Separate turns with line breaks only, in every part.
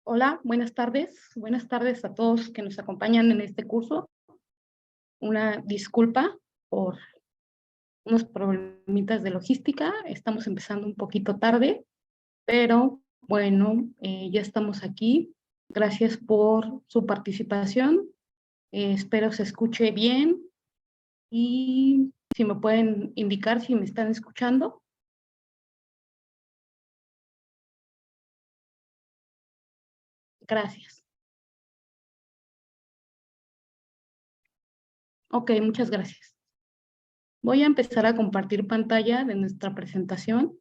Hola, buenas tardes. Buenas tardes a todos que nos acompañan en este curso. Una disculpa por unos problemitas de logística. Estamos empezando un poquito tarde, pero bueno, ya estamos aquí. Gracias por su participación. Espero se escuche bien y si me pueden indicar si me están escuchando. Gracias. Ok, muchas gracias. Voy a empezar a compartir pantalla de nuestra presentación.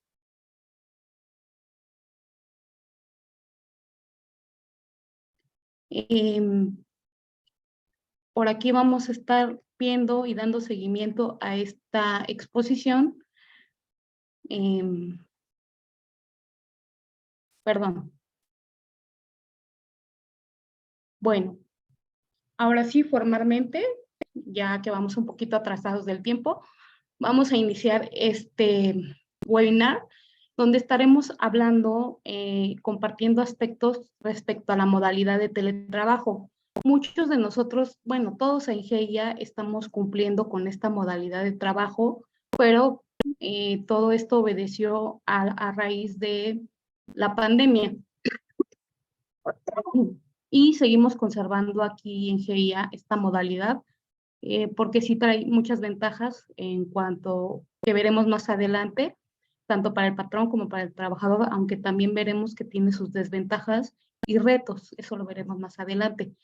Por aquí vamos a estar viendo y dando seguimiento a esta exposición. Perdón. Bueno, ahora sí, formalmente, ya que vamos un poquito atrasados del tiempo, vamos a iniciar este webinar donde estaremos hablando, compartiendo aspectos respecto a la modalidad de teletrabajo. Muchos de nosotros, bueno, todos en GEIA estamos cumpliendo con esta modalidad de trabajo, pero todo esto obedeció a raíz de la pandemia. Y seguimos conservando aquí en GEIA esta modalidad, porque sí trae muchas ventajas en cuanto que veremos más adelante, tanto para el patrón como para el trabajador, aunque también veremos que tiene sus desventajas y retos, eso lo veremos más adelante.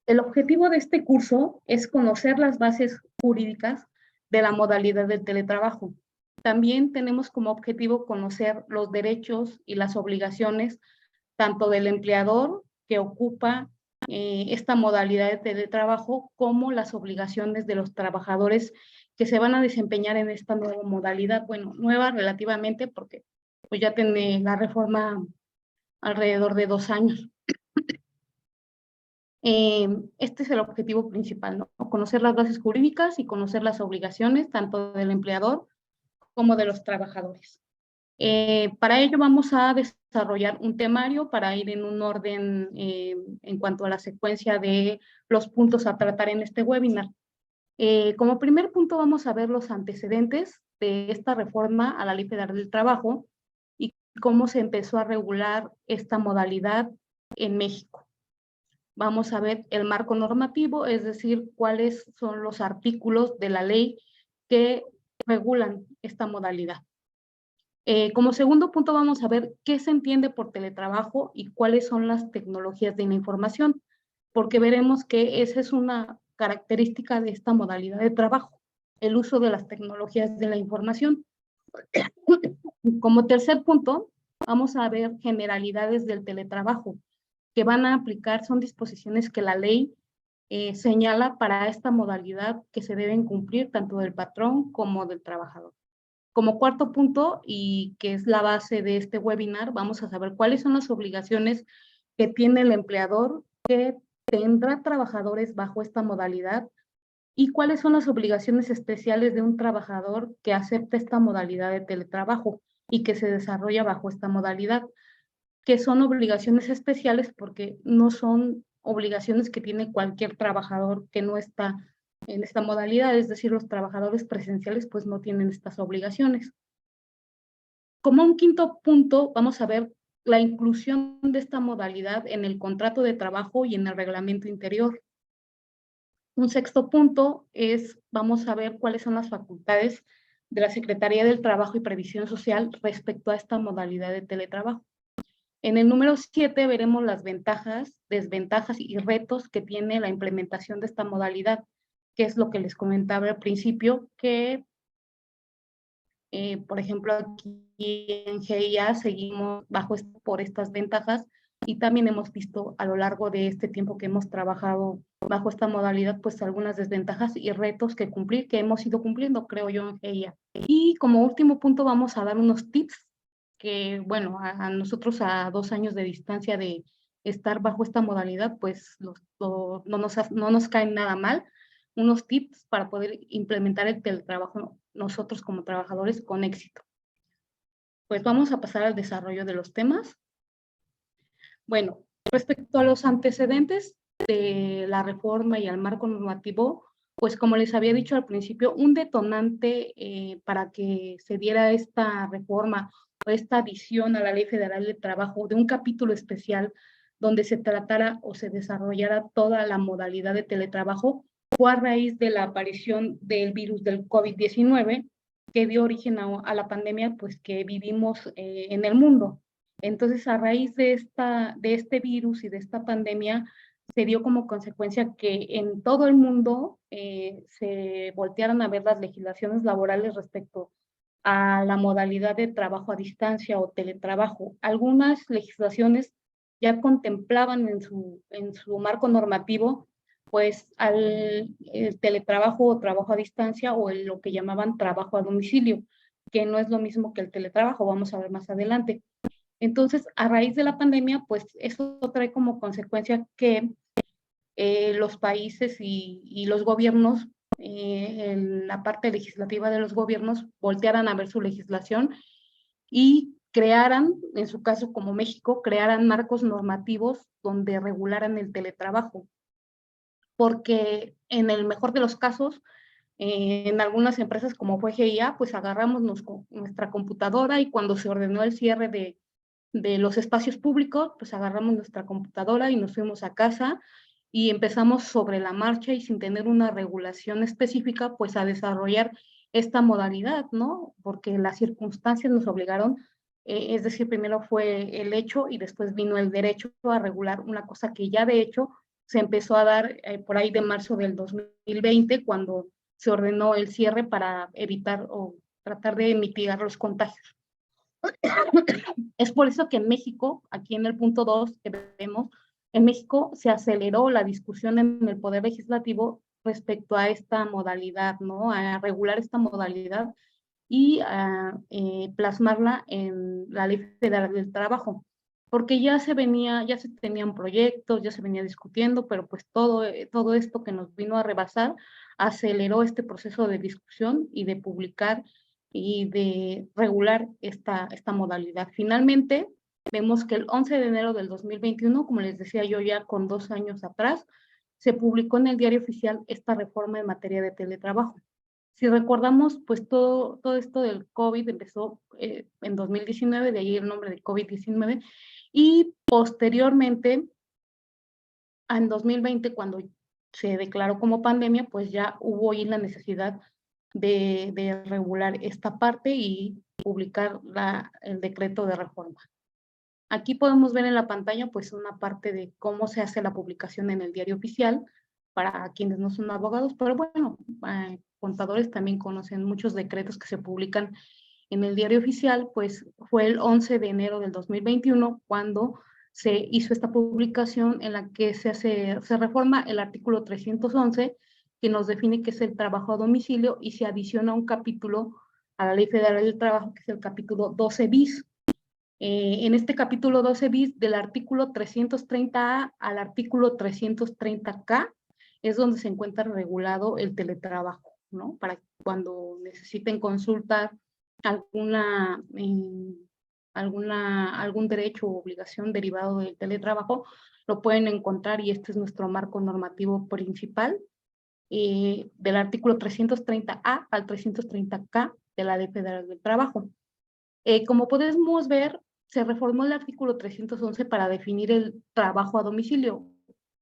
El objetivo de este curso es conocer las bases jurídicas de la modalidad del teletrabajo. También tenemos como objetivo conocer los derechos y las obligaciones tanto del empleador que ocupa esta modalidad de teletrabajo como las obligaciones de los trabajadores que se van a desempeñar en esta nueva modalidad. Bueno, nueva relativamente porque pues ya tiene la reforma alrededor de 2 años. Este es el objetivo principal, ¿no? Conocer las bases jurídicas y conocer las obligaciones tanto del empleador como de los trabajadores. Para ello vamos a desarrollar un temario para ir en un orden en cuanto a la secuencia de los puntos a tratar en este webinar. Como primer punto vamos a ver los antecedentes de esta reforma a la Ley Federal del Trabajo y cómo se empezó a regular esta modalidad en México. Vamos a ver el marco normativo, es decir, cuáles son los artículos de la ley que regulan esta modalidad. Como segundo punto vamos a ver qué se entiende por teletrabajo y cuáles son las tecnologías de la información, porque veremos que esa es una característica de esta modalidad de trabajo, el uso de las tecnologías de la información. Como tercer punto, vamos a ver generalidades del teletrabajo que van a aplicar, son disposiciones que la ley señala para esta modalidad que se deben cumplir tanto del patrón como del trabajador. Como cuarto punto, y que es la base de este webinar, vamos a saber cuáles son las obligaciones que tiene el empleador que tendrá trabajadores bajo esta modalidad y cuáles son las obligaciones especiales de un trabajador que acepta esta modalidad de teletrabajo y que se desarrolla bajo esta modalidad, que son obligaciones especiales porque no son obligaciones que tiene cualquier trabajador que no está en esta modalidad, es decir, los trabajadores presenciales pues no tienen estas obligaciones. Como un quinto punto, vamos a ver la inclusión de esta modalidad en el contrato de trabajo y en el reglamento interior. Un sexto punto es, vamos a ver cuáles son las facultades de la Secretaría del Trabajo y Previsión Social respecto a esta modalidad de teletrabajo. En el número 7 veremos las ventajas, desventajas y retos que tiene la implementación de esta modalidad, que es lo que les comentaba al principio, que por ejemplo, aquí en GIA seguimos por estas ventajas y también hemos visto a lo largo de este tiempo que hemos trabajado bajo esta modalidad, pues algunas desventajas y retos que cumplir, que hemos ido cumpliendo, creo yo, en GIA. Y como último punto vamos a dar unos tips que, bueno, a nosotros a 2 años de distancia de estar bajo esta modalidad, pues no nos caen nada mal, unos tips para poder implementar el teletrabajo nosotros como trabajadores con éxito. Pues vamos a pasar al desarrollo de los temas. Bueno, Respecto a los antecedentes de la reforma y al marco normativo, pues como les había dicho al principio, un detonante para que se diera esta reforma o esta adición a la Ley Federal de Trabajo de un capítulo especial donde se tratara o se desarrollara toda la modalidad de teletrabajo, fue a raíz de la aparición del virus del COVID-19 que dio origen a la pandemia pues, que vivimos en el mundo. Entonces, a raíz de este virus y de esta pandemia, se dio como consecuencia que en todo el mundo se voltearan a ver las legislaciones laborales respecto a la modalidad de trabajo a distancia o teletrabajo. Algunas legislaciones ya contemplaban en su marco normativo pues el teletrabajo o trabajo a distancia o lo que llamaban trabajo a domicilio, que no es lo mismo que el teletrabajo, vamos a ver más adelante. Entonces, a raíz de la pandemia, pues eso trae como consecuencia que los países y los gobiernos, en la parte legislativa de los gobiernos, voltearan a ver su legislación y crearan, en su caso como México, crearan marcos normativos donde regularan el teletrabajo. Porque en el mejor de los casos, en algunas empresas como fue GIA, pues agarramos nuestra computadora y cuando se ordenó el cierre de los espacios públicos, pues agarramos nuestra computadora y nos fuimos a casa y empezamos sobre la marcha y sin tener una regulación específica, pues a desarrollar esta modalidad, ¿no? Porque las circunstancias nos obligaron, es decir, primero fue el hecho y después vino el derecho a regular una cosa que ya de hecho se empezó a dar por ahí de marzo del 2020, cuando se ordenó el cierre para evitar o tratar de mitigar los contagios. Es por eso que en México, aquí en el punto 2 que vemos, en México se aceleró la discusión en el Poder Legislativo respecto a esta modalidad, ¿no? A regular esta modalidad y a plasmarla en la Ley Federal del Trabajo, porque ya se tenían proyectos, ya se venía discutiendo, pero pues todo esto que nos vino a rebasar aceleró este proceso de discusión y de publicar y de regular esta modalidad. Finalmente, vemos que el 11 de enero del 2021, como les decía yo ya con 2 años atrás, se publicó en el Diario Oficial esta reforma en materia de teletrabajo. Si recordamos, pues todo esto del COVID empezó en 2019, de ahí el nombre de COVID-19, y posteriormente, en 2020, cuando se declaró como pandemia, pues ya hubo ahí la necesidad de regular esta parte y publicar el decreto de reforma. Aquí podemos ver en la pantalla pues una parte de cómo se hace la publicación en el Diario Oficial para quienes no son abogados, pero bueno, contadores también conocen muchos decretos que se publican en el Diario Oficial, pues fue el 11 de enero del 2021 cuando se hizo esta publicación en la que se reforma el artículo 311 que nos define qué es el trabajo a domicilio y se adiciona un capítulo a la Ley Federal del Trabajo, que es el capítulo 12 bis. En este capítulo 12 bis, del artículo 330A al artículo 330K, es donde se encuentra regulado el teletrabajo, ¿no? Para cuando necesiten consultar algún derecho o obligación derivado del teletrabajo, lo pueden encontrar y este es nuestro marco normativo principal, del artículo 330A al 330K de la Ley Federal del Trabajo. Como podemos ver, se reformó el artículo 311 para definir el trabajo a domicilio,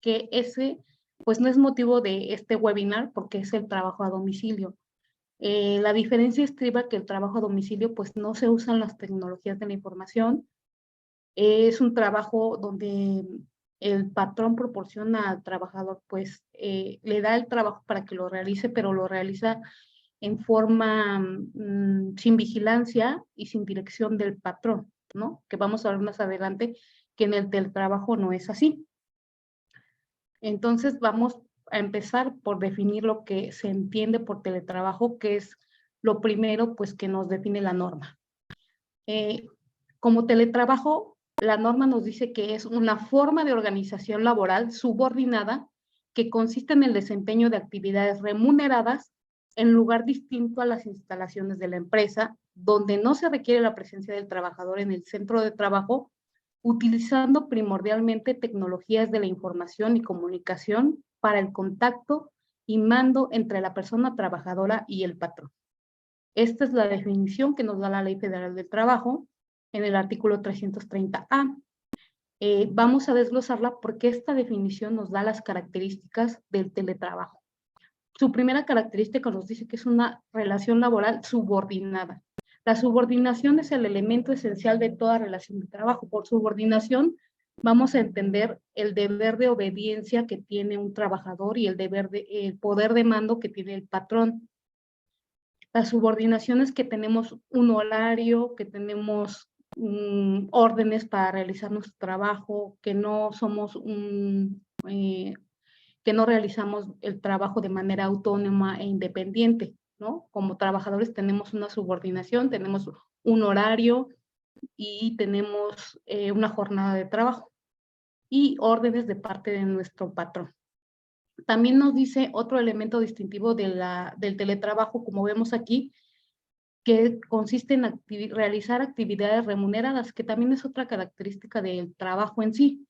que ese pues no es motivo de este webinar porque es el trabajo a domicilio. La diferencia estriba que el trabajo a domicilio pues no se usan las tecnologías de la información, es un trabajo donde el patrón proporciona al trabajador pues le da el trabajo para que lo realice, pero lo realiza en forma sin vigilancia y sin dirección del patrón, ¿no? Que vamos a ver más adelante que en el teletrabajo no es así. Entonces vamos a empezar por definir lo que se entiende por teletrabajo, que es lo primero pues que nos define la norma. Como teletrabajo, la norma nos dice que es una forma de organización laboral subordinada que consiste en el desempeño de actividades remuneradas en lugar distinto a las instalaciones de la empresa, donde no se requiere la presencia del trabajador en el centro de trabajo utilizando primordialmente tecnologías de la información y comunicación para el contacto y mando entre la persona trabajadora y el patrón. Esta es la definición que nos da la Ley Federal del Trabajo en el artículo 330A. Vamos a desglosarla porque esta definición nos da las características del teletrabajo. Su primera característica nos dice que es una relación laboral subordinada. La subordinación es el elemento esencial de toda relación de trabajo. Por subordinación vamos a entender el deber de obediencia que tiene un trabajador y el poder de mando que tiene el patrón. La subordinación es que tenemos un horario, que tenemos órdenes para realizar nuestro trabajo, que no somos que no realizamos el trabajo de manera autónoma e independiente, ¿no? Como trabajadores tenemos una subordinación, tenemos un horario y tenemos una jornada de trabajo y órdenes de parte de nuestro patrón. También nos dice otro elemento distintivo del teletrabajo, como vemos aquí, que consiste en realizar actividades remuneradas, que también es otra característica del trabajo en sí,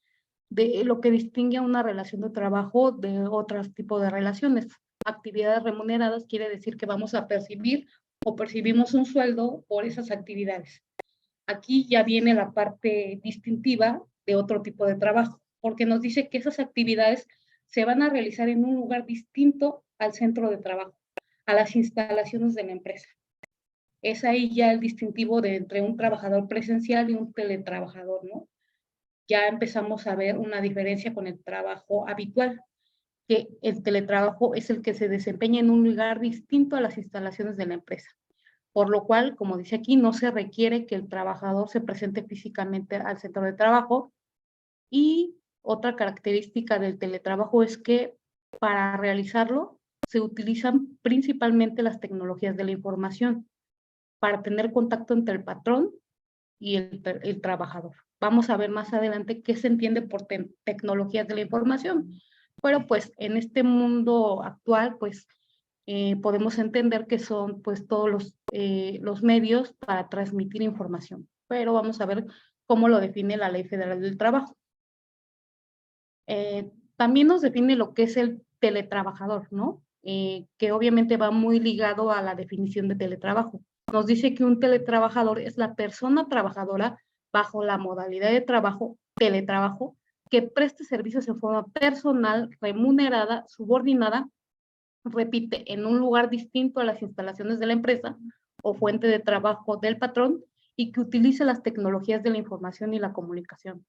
de lo que distingue a una relación de trabajo de otros tipos de relaciones. Actividades remuneradas quiere decir que vamos a percibir o percibimos un sueldo por esas actividades. Aquí ya viene la parte distintiva de otro tipo de trabajo, porque nos dice que esas actividades se van a realizar en un lugar distinto al centro de trabajo, a las instalaciones de la empresa. Es ahí ya el distintivo entre un trabajador presencial y un teletrabajador, ¿no? Ya empezamos a ver una diferencia con el trabajo habitual, que el teletrabajo es el que se desempeña en un lugar distinto a las instalaciones de la empresa, por lo cual, como dice aquí, no se requiere que el trabajador se presente físicamente al centro de trabajo. Y otra característica del teletrabajo es que para realizarlo se utilizan principalmente las tecnologías de la información para tener contacto entre el patrón y el trabajador. Vamos a ver más adelante qué se entiende por tecnologías de la información, pero pues en este mundo actual pues podemos entender que son pues todos los medios para transmitir información, pero vamos a ver cómo lo define la Ley Federal del Trabajo. También nos define lo que es el teletrabajador, ¿no? Que obviamente va muy ligado a la definición de teletrabajo. Nos dice que un teletrabajador es la persona trabajadora bajo la modalidad de trabajo, teletrabajo, que preste servicios en forma personal, remunerada, subordinada, repite, en un lugar distinto a las instalaciones de la empresa o fuente de trabajo del patrón y que utilice las tecnologías de la información y la comunicación.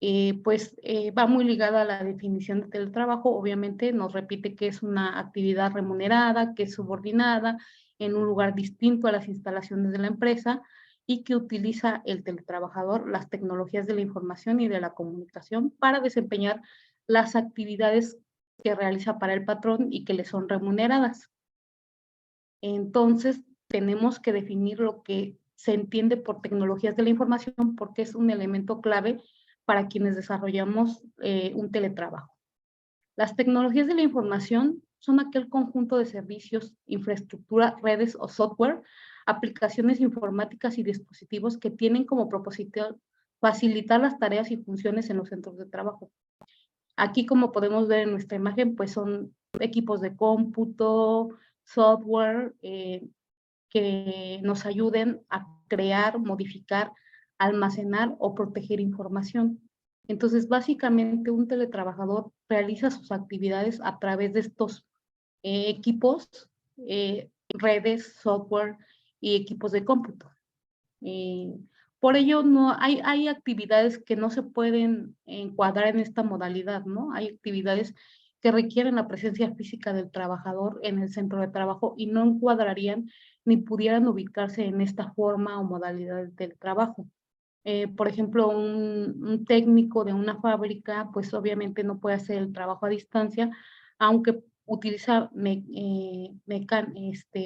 Va muy ligada a la definición de teletrabajo. Obviamente nos repite que es una actividad remunerada, que es subordinada, en un lugar distinto a las instalaciones de la empresa y que utiliza el teletrabajador las tecnologías de la información y de la comunicación para desempeñar las actividades que realiza para el patrón y que le son remuneradas. Entonces, tenemos que definir lo que se entiende por tecnologías de la información porque es un elemento clave para quienes desarrollamos un teletrabajo. Las tecnologías de la información son aquel conjunto de servicios, infraestructura, redes o software, aplicaciones informáticas y dispositivos que tienen como propósito facilitar las tareas y funciones en los centros de trabajo. Aquí, como podemos ver en nuestra imagen, pues son equipos de cómputo, software, que nos ayuden a crear, modificar, almacenar o proteger información. Entonces, básicamente, un teletrabajador realiza sus actividades a través de estos equipos, redes, software y equipos de cómputo. Por ello, no, hay actividades que no se pueden encuadrar en esta modalidad, ¿no? Hay actividades que requieren la presencia física del trabajador en el centro de trabajo y no encuadrarían ni pudieran ubicarse en esta forma o modalidad del trabajo. Por ejemplo, un técnico de una fábrica, pues obviamente no puede hacer el trabajo a distancia, aunque utiliza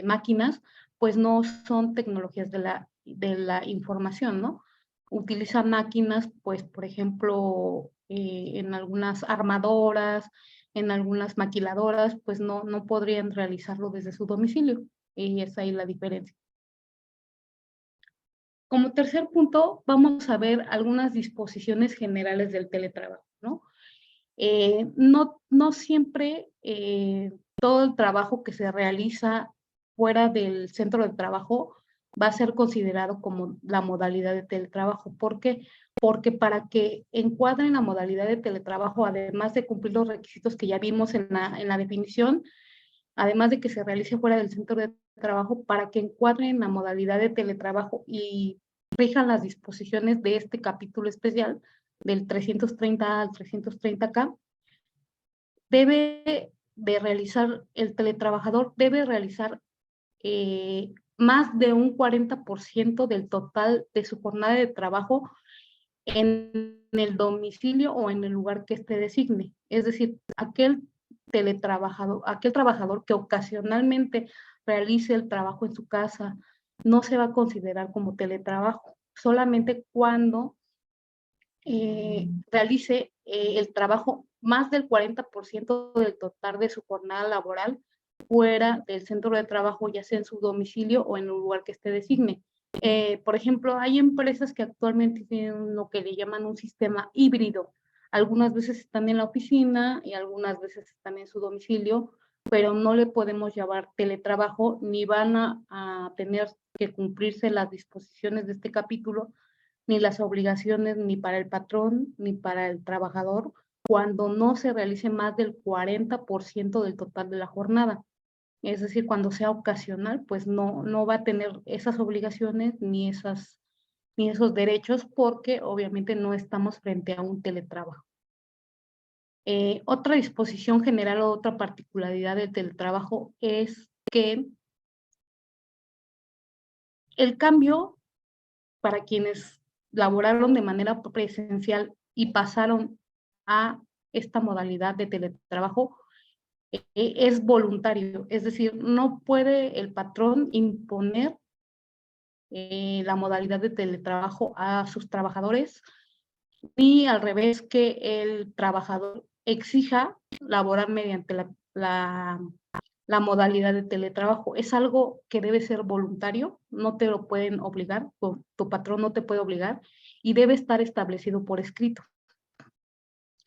máquinas, pues no son tecnologías de la información, ¿no? Utiliza máquinas, pues, por ejemplo, en algunas armadoras, en algunas maquiladoras, pues no podrían realizarlo desde su domicilio. Y es ahí la diferencia. Como tercer punto, vamos a ver algunas disposiciones generales del teletrabajo, ¿no? No siempre todo el trabajo que se realiza fuera del centro de trabajo va a ser considerado como la modalidad de teletrabajo. ¿Por qué? Porque para que encuadren la modalidad de teletrabajo, además de cumplir los requisitos que ya vimos en la definición, además de que se realice fuera del centro de trabajo, para que encuadren la modalidad de teletrabajo y rijan las disposiciones de este capítulo especial del 330 al 330K, el teletrabajador debe realizar más de un 40% del total de su jornada de trabajo en el domicilio o en el lugar que éste designe. Es decir, aquel trabajador que ocasionalmente realice el trabajo en su casa no se va a considerar como teletrabajo, solamente cuando realice el trabajo más del 40% del total de su jornada laboral fuera del centro de trabajo, ya sea en su domicilio o en el lugar que esté designe. Por ejemplo, hay empresas que actualmente tienen lo que le llaman un sistema híbrido. Algunas veces están en la oficina y algunas veces están en su domicilio, pero no le podemos llamar teletrabajo ni van a tener que cumplirse las disposiciones de este capítulo, ni las obligaciones ni para el patrón ni para el trabajador cuando no se realice más del 40% del total de la jornada. Es decir, cuando sea ocasional, pues no va a tener esas obligaciones ni esos derechos porque obviamente no estamos frente a un teletrabajo. Otra disposición general o otra particularidad del teletrabajo es que el cambio para quienes laboraron de manera presencial y pasaron a esta modalidad de teletrabajo es voluntario, es decir, no puede el patrón imponer la modalidad de teletrabajo a sus trabajadores, ni al revés que el trabajador exija laborar mediante la modalidad de teletrabajo. Es algo que debe ser voluntario, no te lo pueden obligar, tu patrón no te puede obligar y debe estar establecido por escrito.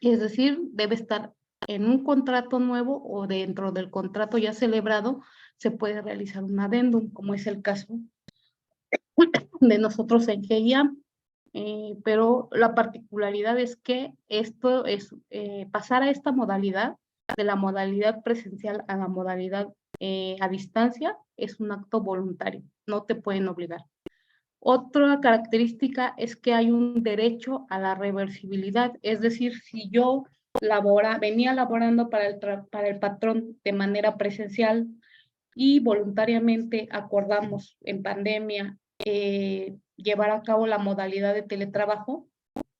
Es decir, debe estar en un contrato nuevo o dentro del contrato ya celebrado, se puede realizar un adendum, como es el caso de nosotros en GIA. Pero la particularidad es que esto es pasar a esta modalidad, de la modalidad presencial a la modalidad a distancia, es un acto voluntario, no te pueden obligar. Otra característica es que hay un derecho a la reversibilidad, es decir, si yo venía laborando para el patrón de manera presencial y voluntariamente acordamos en pandemia llevar a cabo la modalidad de teletrabajo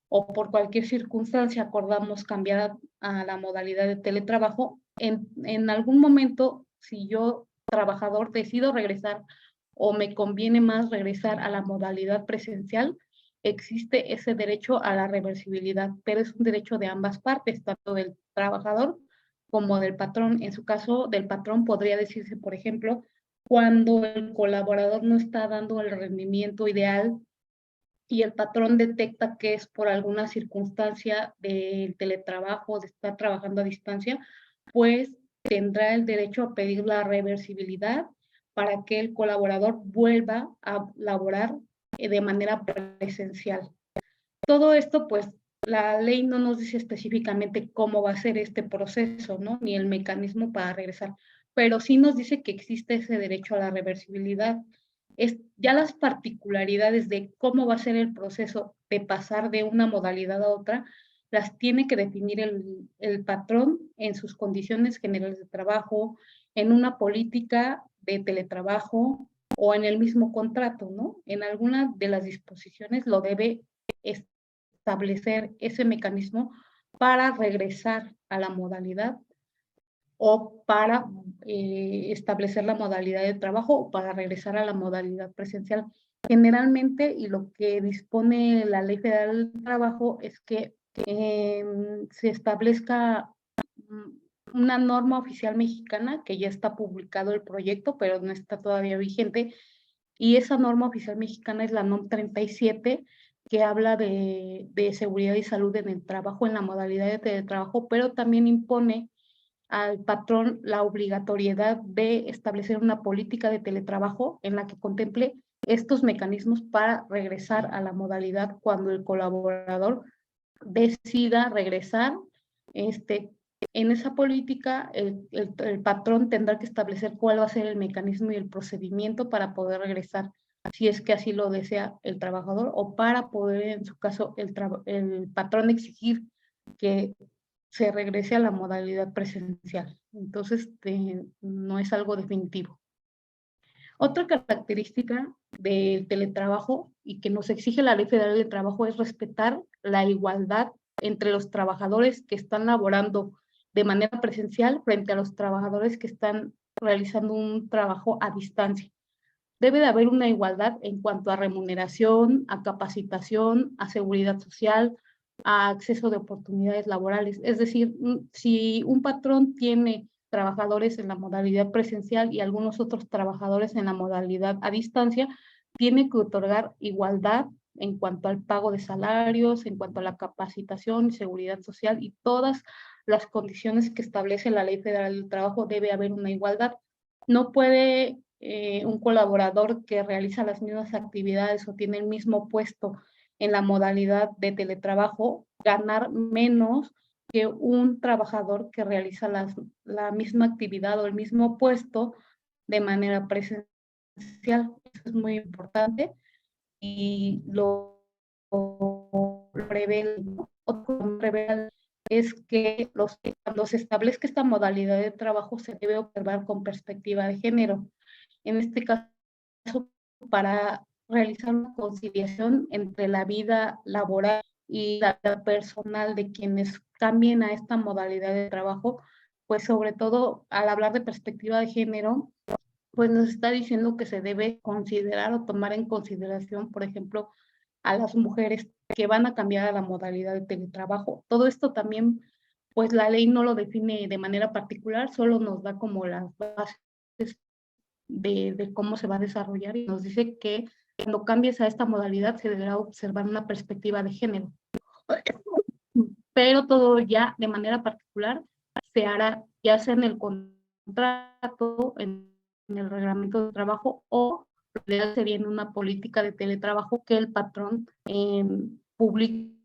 o por cualquier circunstancia acordamos cambiar a la modalidad de teletrabajo, en algún momento, si yo, trabajador, decido regresar o me conviene más regresar a la modalidad presencial, existe ese derecho a la reversibilidad, pero es un derecho de ambas partes, tanto del trabajador como del patrón. En su caso, del patrón podría decirse, por ejemplo, cuando el colaborador no está dando el rendimiento ideal y el patrón detecta que es por alguna circunstancia del teletrabajo, de estar trabajando a distancia, pues tendrá el derecho a pedir la reversibilidad para que el colaborador vuelva a laborar de manera presencial. Todo esto, pues, la ley no nos dice específicamente cómo va a ser este proceso, ¿no? Ni el mecanismo para regresar, pero sí nos dice que existe ese derecho a la reversibilidad. Ya las particularidades de cómo va a ser el proceso de pasar de una modalidad a otra, las tiene que definir el patrón en sus condiciones generales de trabajo, en una política de teletrabajo o en el mismo contrato, ¿no? En alguna de las disposiciones lo debe establecer ese mecanismo para regresar a la modalidad o para establecer la modalidad de trabajo o para regresar a la modalidad presencial. Generalmente, y lo que dispone la Ley Federal del Trabajo es que se establezca una norma oficial mexicana, que ya está publicado el proyecto, pero no está todavía vigente, y esa norma oficial mexicana es la NOM 37, que habla de seguridad y salud en el trabajo, en la modalidad de teletrabajo, pero también impone al patrón la obligatoriedad de establecer una política de teletrabajo en la que contemple estos mecanismos para regresar a la modalidad cuando el colaborador decida regresar. En esa política, el patrón tendrá que establecer cuál va a ser el mecanismo y el procedimiento para poder regresar, si es que así lo desea el trabajador, o para poder, en su caso, el patrón exigir que se regrese a la modalidad presencial. Entonces, no es algo definitivo. Otra característica del teletrabajo y que nos exige la Ley Federal del Trabajo es respetar la igualdad entre los trabajadores que están laborando de manera presencial frente a los trabajadores que están realizando un trabajo a distancia. Debe de haber una igualdad en cuanto a remuneración, a capacitación, a seguridad social, a acceso de oportunidades laborales. Es decir, si un patrón tiene trabajadores en la modalidad presencial y algunos otros trabajadores en la modalidad a distancia, tiene que otorgar igualdad en cuanto al pago de salarios, en cuanto a la capacitación y seguridad social y todas las condiciones que establece la Ley Federal del Trabajo, debe haber una igualdad. No puede un colaborador que realiza las mismas actividades o tiene el mismo puesto en la modalidad de teletrabajo ganar menos que un trabajador que realiza la misma actividad o el mismo puesto de manera presencial. Eso es muy importante y lo revela es que cuando se establezca esta modalidad de trabajo se debe observar con perspectiva de género. En este caso, para realizar una conciliación entre la vida laboral y la vida personal de quienes cambien a esta modalidad de trabajo, pues sobre todo al hablar de perspectiva de género, pues nos está diciendo que se debe considerar o tomar en consideración, por ejemplo, a las mujeres que van a cambiar a la modalidad de teletrabajo. Todo esto también, pues la ley no lo define de manera particular, solo nos da como las bases de cómo se va a desarrollar y nos dice que cuando cambies a esta modalidad se deberá observar una perspectiva de género. Pero todo ya de manera particular se hará ya sea en el contrato, en el reglamento de trabajo o sería en una política de teletrabajo que el patrón publique.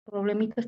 Problemitas